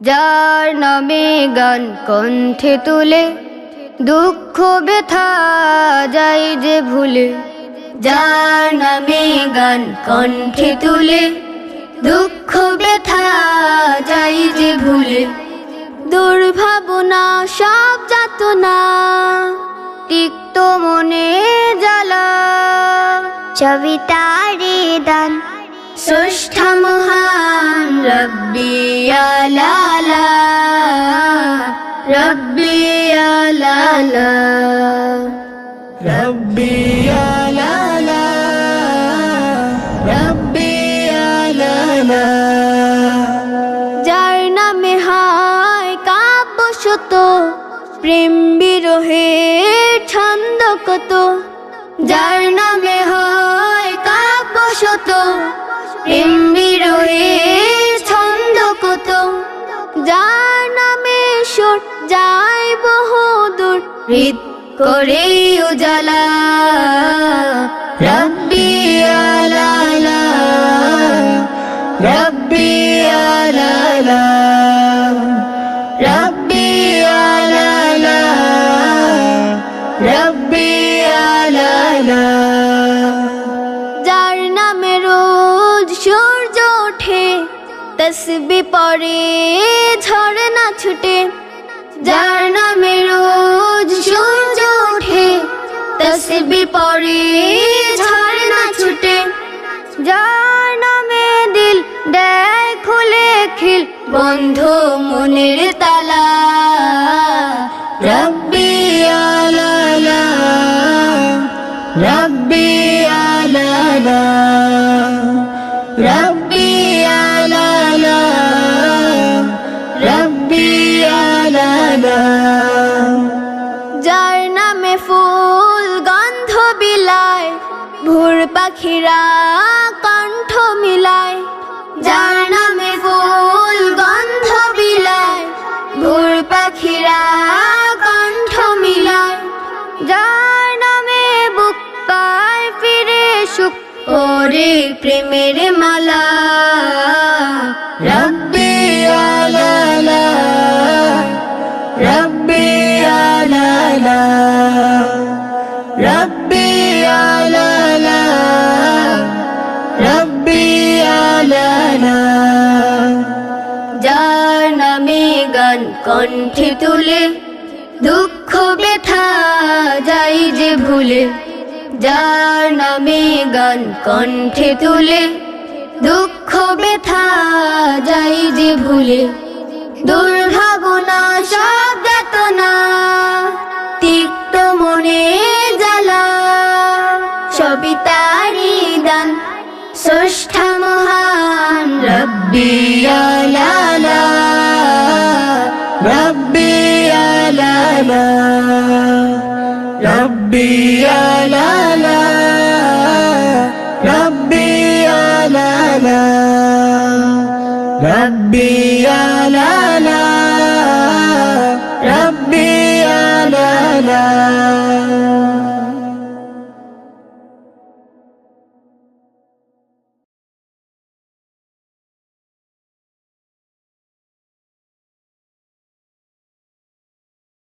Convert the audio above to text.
যার নামে গান কণ্ঠে তুলে দুঃখ ব্যথা যায় যে ভুলে, যার নামে গান কণ্ঠে তুলে দুঃখ ব্যথা যায় যে ভুলে। দুর্ভাবনা সব যাতনা তিক্ত মনে জ্বালা, কবিতারে দান স্রষ্টা মহান রব্বি আলালা, রব্বি আলালা, রব্বি আলালা, রব্বি আলালা। যার নামে হয় কাব্য শত, প্রেম বিরহের ছন্দ কত, যার নামে হয় কাব্য শত, প্রেম বিরহের ছন্দ কত, যার নামে সুর যায় বহুদূর হৃদ করে উজালা, রব্বি আলালা, রব্বি আলালা, রব্বি আলালা, রব্বি আলালা। যার নামে রোজ সূর্য ওঠে, তসবিহ পড়ে ঝরনা ছুটে, যার নামে রোজ সূর্য ওঠে, তসবিহ পড়ে ঝরনা ছুটে, যার নামে দিল দেয় খুলে খিল বন্ধ মনের তালা, রব্বি আলালা, রব্বি আলালা, রব্বি আলালা, রব্বি আলালা। যার নামে ফুল গন্ধ বিলায়, ভোর পাখিরা কণ্ঠ মিলায়, যার নামে ফুল গন্ধ বিলায়, ভোর পাখিরা কণ্ঠ মিলায়, যার নামে বুক পায় ফিরে সুখ ওরে প্রেমের মালা, রব্বি আলালা, রব্বি আলালা, রব্বি আলালা, রব্বি আলালা। যার নামে গান কণ্ঠে তুলে দুঃখ ব্যথা যায় যে ভুলে, যার নামে গান কণ্ঠে তুলে দুঃখ ব্যথা যায় যে ভুলে। দুর্ভাবনা সব যাতনা তিক্ত মনে জ্বালা, সবই তারি দান স্রষ্টা মহান রব্বি আলালা, রব্বি আলালা, রব্বি আলালা, রব্বি আলালা, রব্বি আলালা।